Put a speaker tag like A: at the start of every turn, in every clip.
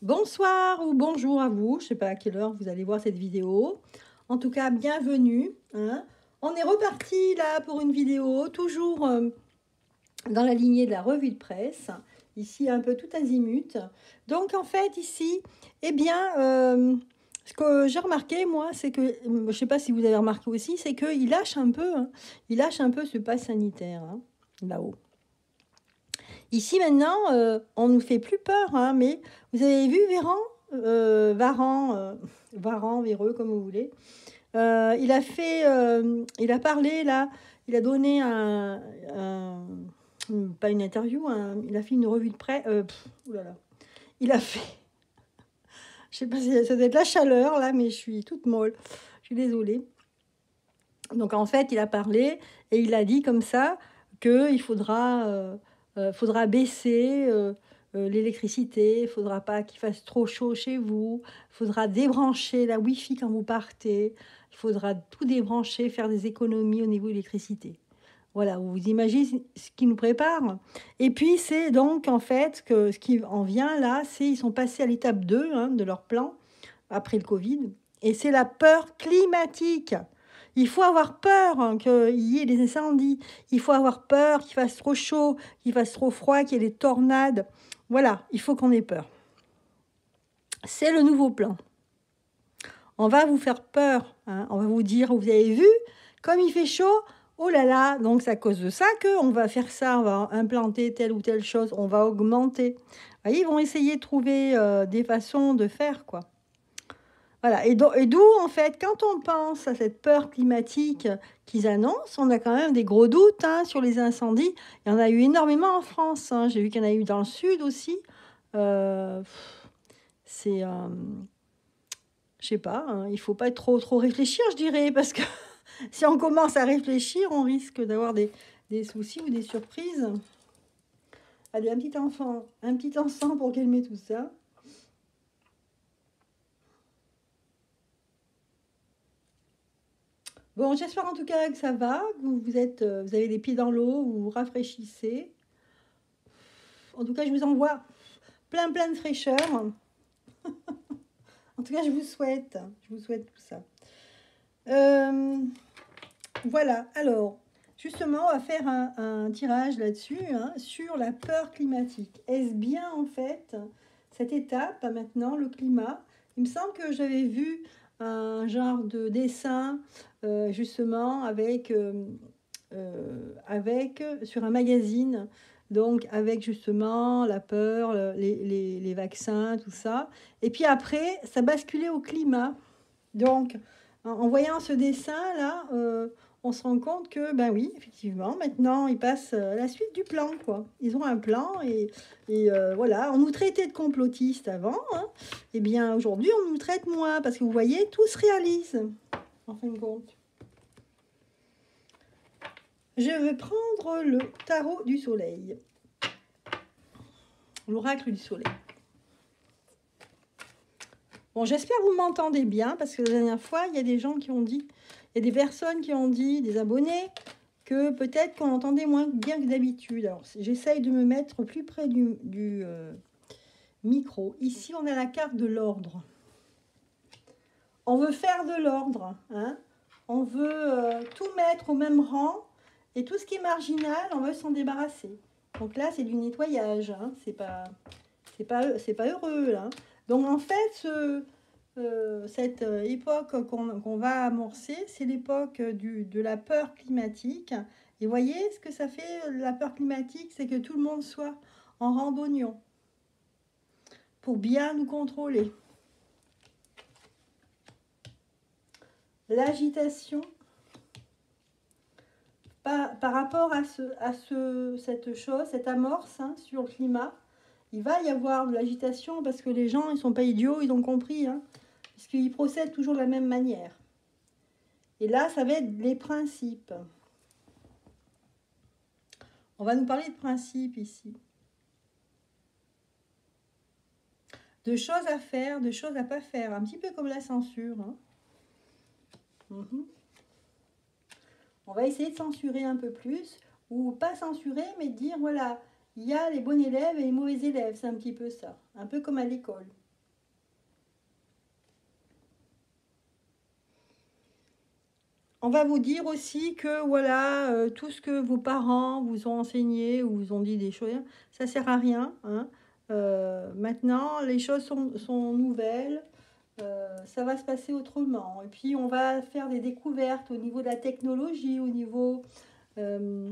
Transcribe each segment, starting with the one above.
A: Bonsoir ou bonjour à vous, je ne sais pas à quelle heure vous allez voir cette vidéo. En tout cas, bienvenue. On est reparti là pour une vidéo, toujours dans la lignée de la revue de presse. Ici, un peu tout azimut. Donc, en fait, ici, eh bien, ce que j'ai remarqué, moi, c'est que, je ne sais pas si vous avez remarqué aussi, c'est qu'il lâche un peu, il lâche un peu ce pass sanitaire, là-haut. Ici maintenant, on nous fait plus peur, mais vous avez vu Varan, Véreux, comme vous voulez. Il a parlé là, il a donné pas une interview, il a fait une revue de presse. Oulala. Il a fait, je sais pas si ça doit être la chaleur là, mais je suis toute molle. Je suis désolée. Donc en fait, il a parlé et il a dit comme ça qu'il faudra baisser l'électricité, il faudra pas qu'il fasse trop chaud chez vous, il faudra débrancher la Wi-Fi quand vous partez, il faudra tout débrancher, faire des économies au niveau de l'électricité. Voilà, vous imaginez ce qui nous prépare. Et puis c'est donc en fait que ce qui en vient là, c'est ils sont passés à l'étape 2 de leur plan après le Covid, et c'est la peur climatique. Il faut avoir peur qu'il y ait des incendies. Il faut avoir peur qu'il fasse trop chaud, qu'il fasse trop froid, qu'il y ait des tornades. Voilà, il faut qu'on ait peur. C'est le nouveau plan. On va vous faire peur. On va vous dire, vous avez vu, comme il fait chaud, oh là là, donc c'est à cause de ça qu'on va faire ça, on va implanter telle ou telle chose, on va augmenter. Vous voyez, ils vont essayer de trouver des façons de faire, quoi. Voilà, et d'où, en fait, quand on pense à cette peur climatique qu'ils annoncent, on a quand même des gros doutes sur les incendies. Il y en a eu énormément en France. J'ai vu qu'il y en a eu dans le sud aussi. Euh, c'est, je sais pas, il faut pas être trop réfléchir, je dirais, parce que si on commence à réfléchir, on risque d'avoir des soucis ou des surprises. Allez, un petit enfant pour calmer tout ça. Bon, j'espère en tout cas que ça va, que vous avez les pieds dans l'eau, vous vous rafraîchissez. En tout cas, je vous envoie plein de fraîcheur. En tout cas, je vous souhaite tout ça. Voilà, alors, justement, on va faire un tirage là-dessus, sur la peur climatique. Est-ce bien, en fait, cette étape, maintenant, le climat? Il me semble que j'avais vu un genre de dessin, justement, sur un magazine, donc avec justement la peur, les vaccins, tout ça. Et puis après, ça basculait au climat. Donc, en voyant ce dessin-là, on se rend compte que, ben oui, effectivement, maintenant, ils passent à la suite du plan, quoi. Ils ont un plan et voilà, on nous traitait de complotistes avant, Eh bien, aujourd'hui, on nous traite moins parce que vous voyez, tout se réalise, en fin de compte. Je vais prendre le tarot du soleil, l'oracle du soleil. Bon, j'espère que vous m'entendez bien parce que la dernière fois, il y a des gens qui ont dit, il y a des personnes qui ont dit, des abonnés, que peut-être qu'on entendait moins bien que d'habitude. Alors, j'essaye de me mettre plus près du micro. Ici, on a la carte de l'ordre. On veut faire de l'ordre, On veut tout mettre au même rang et tout ce qui est marginal, on veut s'en débarrasser. Donc là, c'est du nettoyage, c'est pas heureux, là. Donc en fait, cette époque qu'on va amorcer, c'est l'époque de la peur climatique. Et voyez ce que ça fait, la peur climatique, c'est que tout le monde soit en randonnion pour bien nous contrôler. L'agitation par rapport à cette chose, cette amorce sur le climat, il va y avoir de l'agitation parce que les gens, ils ne sont pas idiots, ils ont compris, puisqu'ils procèdent toujours de la même manière. Et là, ça va être les principes. On va nous parler de principes ici. De choses à faire, de choses à pas faire. Un petit peu comme la censure. On va essayer de censurer un peu plus. Ou pas censurer, mais dire, voilà, il y a les bons élèves et les mauvais élèves. C'est un petit peu ça. Un peu comme à l'école. On va vous dire aussi que voilà, tout ce que vos parents vous ont enseigné ou vous ont dit des choses, ça sert à rien. Hein. Maintenant, les choses sont nouvelles, ça va se passer autrement. Et puis, on va faire des découvertes au niveau de la technologie, au niveau euh,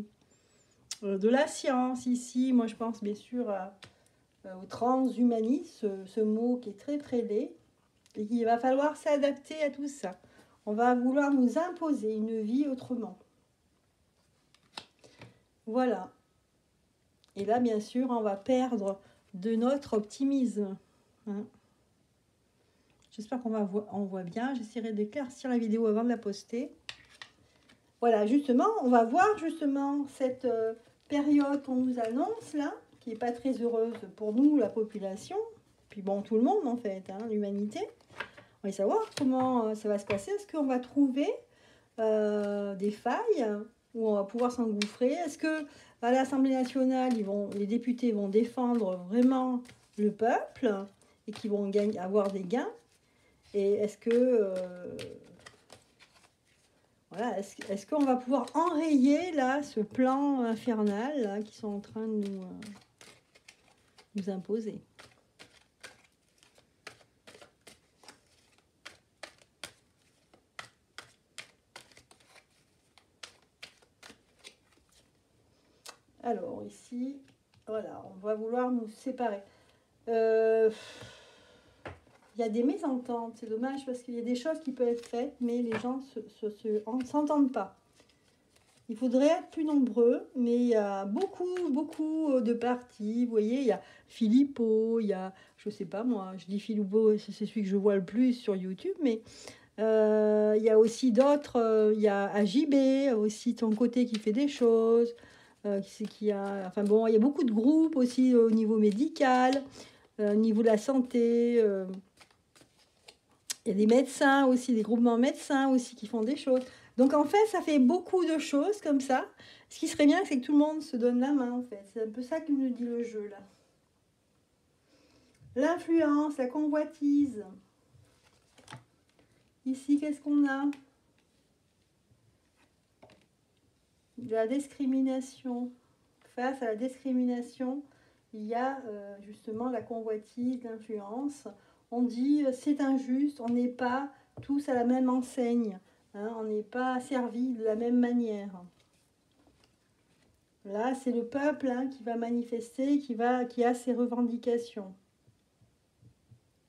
A: de la science ici. Moi, je pense bien sûr au transhumanisme, ce mot qui est très très laid. Et il va falloir s'adapter à tout ça. On va vouloir nous imposer une vie autrement. Voilà. Et là, bien sûr, on va perdre de notre optimisme. Hein. J'espère on voit bien. J'essaierai d'éclaircir la vidéo avant de la poster. Voilà, justement, on va voir justement cette période qu'on nous annonce là, qui n'est pas très heureuse pour nous, la population, puis bon, tout le monde en fait, hein, l'humanité. On va savoir comment ça va se passer. Est-ce qu'on va trouver des failles où on va pouvoir s'engouffrer? Est-ce que à l'Assemblée nationale, les députés vont défendre vraiment le peuple et qu'ils vont avoir des gains? Et est-ce que voilà, est-ce qu'on va pouvoir enrayer là ce plan infernal là, qu'ils sont en train de nous imposer? Alors ici, voilà, on va vouloir nous séparer. Il y a des mésententes, c'est dommage parce qu'il y a des choses qui peuvent être faites, mais les gens ne s'entendent pas. Il faudrait être plus nombreux, mais il y a beaucoup de partis. Vous voyez, il y a Philippot, il y a, je sais pas moi, je dis Philippot, c'est celui que je vois le plus sur YouTube, mais il y a aussi d'autres, il y a AJB, aussi de son côté qui fait des choses. Enfin bon, il y a beaucoup de groupes aussi au niveau médical, au niveau de la santé. Il y a des médecins aussi, des groupements médecins aussi qui font des choses. Donc en fait, ça fait beaucoup de choses comme ça. Ce qui serait bien, c'est que tout le monde se donne la main en fait. C'est un peu ça que nous dit le jeu là. L'influence, la convoitise. Ici, qu'est-ce qu'on a? De la discrimination. Face à la discrimination, il y a justement la convoitise, l'influence. On dit c'est injuste, on n'est pas tous à la même enseigne, hein, on n'est pas servis de la même manière. Là, c'est le peuple hein, qui va manifester, qui a ses revendications.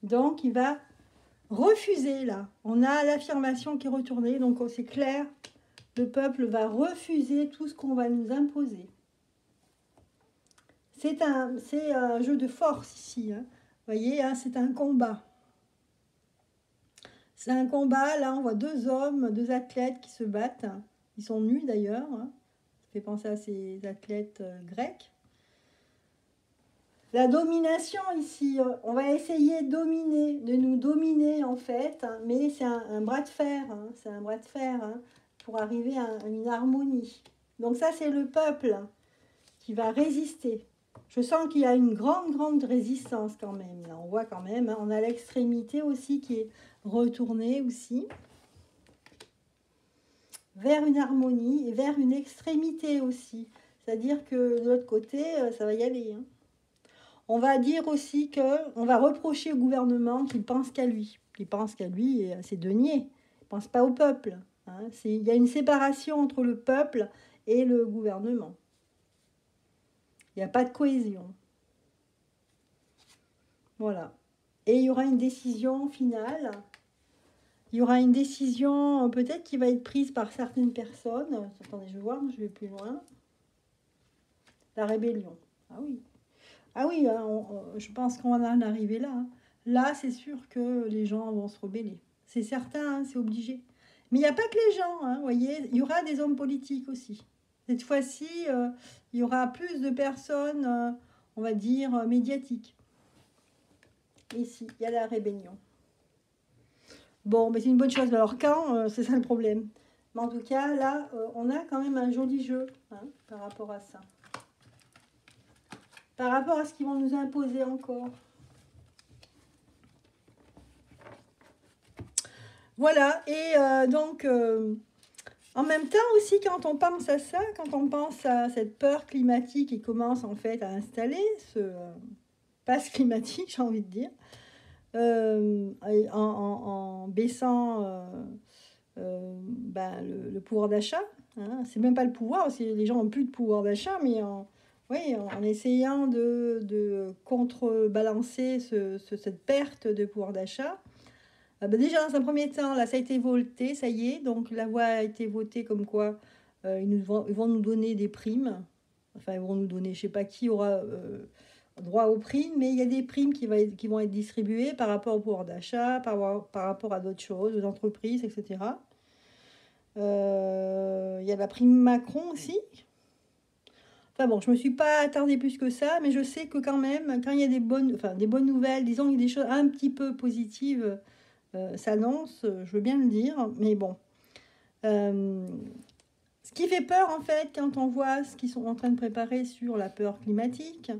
A: Donc, il va refuser là. On a l'affirmation qui est retournée, donc c'est clair, le peuple va refuser tout ce qu'on va nous imposer. C'est un jeu de force ici. Hein. Vous voyez, hein, c'est un combat. C'est un combat. Là, on voit deux hommes, deux athlètes qui se battent. Ils sont nus d'ailleurs. Hein. Ça fait penser à ces athlètes grecs. La domination ici, on va essayer de nous dominer en fait, hein, mais c'est un bras de fer, hein, c'est un bras de fer hein, pour arriver à une harmonie. Donc ça, c'est le peuple qui va résister. Je sens qu'il y a une grande résistance quand même. Là, on voit quand même, hein, on a l'extrémité aussi qui est retournée aussi vers une harmonie et vers une extrémité aussi. C'est-à-dire que de l'autre côté, ça va y aller. Hein. On va dire aussi qu'on va reprocher au gouvernement qu'il pense qu'à lui. Qu'il pense qu'à lui et à ses deniers. Il ne pense pas au peuple. Hein. Il y a une séparation entre le peuple et le gouvernement. Il n'y a pas de cohésion. Voilà. Et il y aura une décision finale. Il y aura une décision peut-être qui va être prise par certaines personnes. Attendez, je vais voir, je vais plus loin. La rébellion. Ah oui. Ah oui, hein, je pense qu'on va en arriver là. Hein. Là, c'est sûr que les gens vont se rebeller. C'est certain, hein, c'est obligé. Mais il n'y a pas que les gens, hein, vous voyez. Il y aura des hommes politiques aussi. Cette fois-ci, il y aura plus de personnes, on va dire, médiatiques. Ici, il y a la rébellion. Bon, mais c'est une bonne chose. Alors quand, c'est ça le problème. Mais en tout cas, là, on a quand même un joli jeu hein, par rapport à ça. Par rapport à ce qu'ils vont nous imposer encore. Voilà, et donc, En même temps aussi, quand on pense à ça, quand on pense à cette peur climatique qui commence en fait à installer, ce passe climatique, j'ai envie de dire, en baissant ben, le pouvoir d'achat, hein. C'est même pas le pouvoir, les gens n'ont plus de pouvoir d'achat, mais oui, en essayant de contrebalancer cette perte de pouvoir d'achat. Ben déjà, dans un premier temps, là, ça a été voté, ça y est, donc la loi a été votée comme quoi ils vont nous donner des primes. Enfin, ils vont nous donner, je ne sais pas qui aura droit aux primes, mais il y a des primes qui vont être distribuées par rapport au pouvoir d'achat, par rapport à d'autres choses, aux entreprises, etc. Il y a la prime Macron aussi. Enfin bon, je ne me suis pas attardée plus que ça, mais je sais que quand même, quand il y a des bonnes nouvelles, disons qu'il y a des choses un petit peu positives s'annoncent, je veux bien le dire, mais bon. Ce qui fait peur, en fait, quand on voit ce qu'ils sont en train de préparer sur la peur climatique,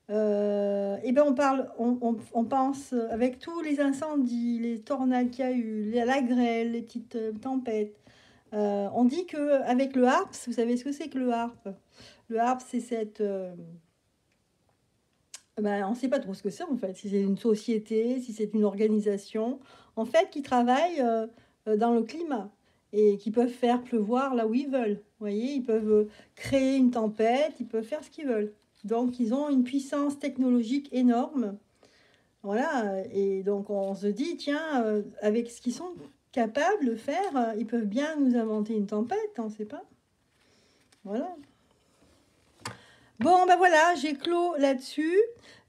A: et ben on pense avec tous les incendies, les tornades qu'il y a eu, la grêle, les petites tempêtes. On dit qu'avec le HARP, vous savez ce que c'est que le HARP? Le HARP, c'est cette... ben, on ne sait pas trop ce que c'est en fait, si c'est une société, si c'est une organisation, en fait, qui travaille dans le climat et qui peuvent faire pleuvoir là où ils veulent. Vous voyez, ils peuvent créer une tempête, ils peuvent faire ce qu'ils veulent. Donc, ils ont une puissance technologique énorme. Voilà, et donc on se dit, tiens, avec ce qu'ils sont capables de faire, ils peuvent bien nous inventer une tempête, on ne sait pas. Voilà. Bon, ben voilà, j'ai clos là-dessus.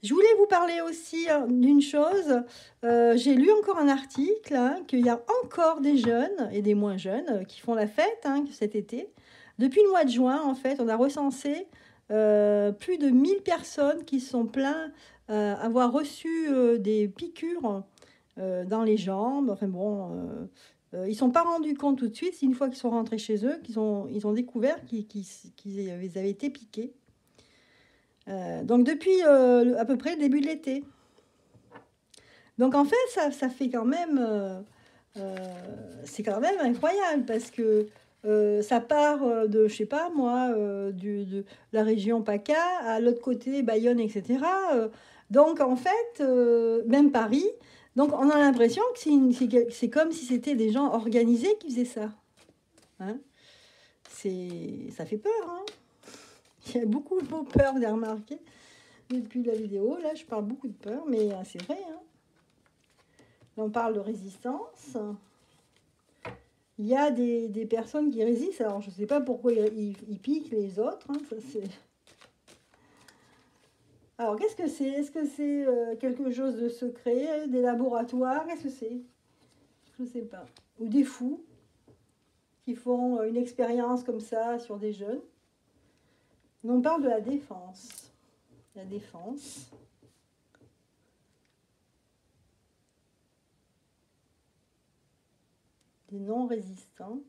A: Je voulais vous parler aussi d'une chose. J'ai lu encore un article qu'il y a encore des jeunes et des moins jeunes qui font la fête cet été. Depuis le mois de juin, en fait, on a recensé plus de 1000 personnes qui se sont plaintes avoir reçu des piqûres dans les jambes. Enfin bon, ils ne sont pas rendus compte tout de suite. C'est une fois qu'ils sont rentrés chez eux qu'ils ont découvert qu'ils avaient été piqués. Donc depuis à peu près le début de l'été. Donc en fait, ça fait quand même... c'est quand même incroyable parce que ça part de, je sais pas moi, de la région PACA à l'autre côté, Bayonne, etc. Donc en fait, même Paris, donc on a l'impression que c'est comme si c'était des gens organisés qui faisaient ça. Hein, ça fait peur. Hein. Il y a beaucoup de mots peur, vous avez remarqué. Depuis la vidéo, là, je parle beaucoup de peur, mais c'est vrai. Hein. On parle de résistance. Il y a des personnes qui résistent. Alors, je ne sais pas pourquoi ils piquent les autres. Hein, ça, c'est... Alors, qu'est-ce que c'est? Est-ce que c'est quelque chose de secret? Des laboratoires? Qu'est-ce que c'est? Je ne sais pas. Ou des fous qui font une expérience comme ça sur des jeunes. On parle de la défense. La défense. Des non-résistants.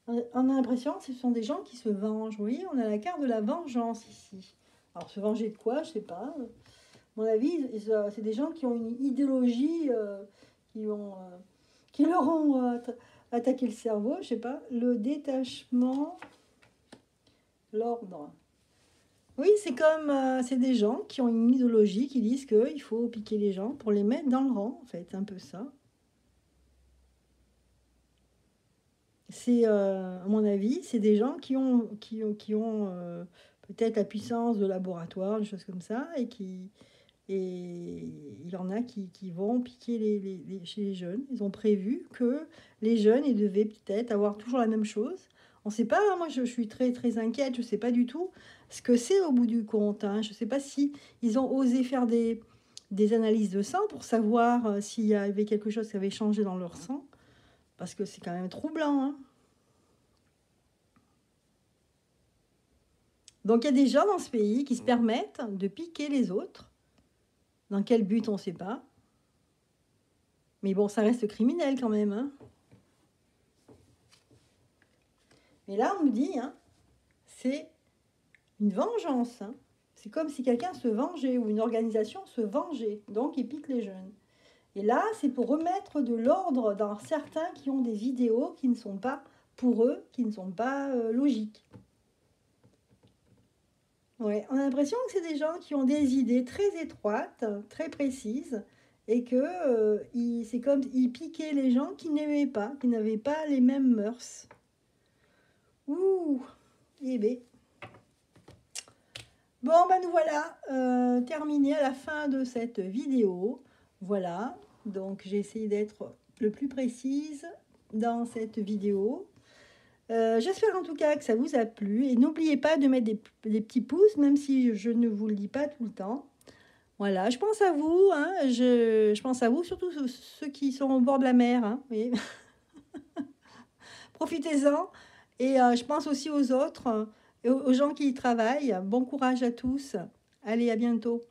A: On a l'impression que ce sont des gens qui se vengent. Vous voyez, on a la carte de la vengeance ici. Alors, se venger de quoi? Je ne sais pas. À mon avis, c'est des gens qui ont une idéologie, qui leur ont attaqué le cerveau. Je ne sais pas. Le détachement, l'ordre. Oui, c'est comme... c'est des gens qui ont une idéologie qui disent qu'il faut piquer les gens pour les mettre dans le rang, en fait. Un peu ça. C'est, à mon avis, c'est des gens qui ont peut-être la puissance de laboratoire, des choses comme ça, et il y en a qui vont piquer chez les jeunes. Ils ont prévu que les jeunes, ils devaient peut-être avoir toujours la même chose. On ne sait pas, hein, moi je suis très, très inquiète, je ne sais pas du tout ce que c'est au bout du compte. Hein. Je ne sais pas si ils ont osé faire des analyses de sang pour savoir s'il y avait quelque chose qui avait changé dans leur sang. Parce que c'est quand même troublant. Hein. Donc il y a des gens dans ce pays qui se permettent de piquer les autres. Dans quel but, on ne sait pas. Mais bon, ça reste criminel quand même. Hein. Mais là, on nous dit, hein, c'est une vengeance. Hein. C'est comme si quelqu'un se vengeait ou une organisation se vengeait. Donc, il pique les jeunes. Et là, c'est pour remettre de l'ordre dans certains qui ont des vidéos qui ne sont pas, pour eux, qui ne sont pas logiques. Ouais, on a l'impression que c'est des gens qui ont des idées très étroites, très précises, et que c'est comme ils piquaient les gens qui n'aimaient pas, qui n'avaient pas les mêmes mœurs. Ouh, eh bien. Bon, ben nous voilà terminés à la fin de cette vidéo. Voilà, donc j'ai essayé d'être le plus précise dans cette vidéo. J'espère en tout cas que ça vous a plu. Et n'oubliez pas de mettre des petits pouces, même si je ne vous le dis pas tout le temps. Voilà, je pense à vous, hein, je pense à vous, surtout ceux qui sont au bord de la mer. Hein, oui. Profitez-en. Et je pense aussi aux autres, et aux gens qui y travaillent. Bon courage à tous. Allez, à bientôt.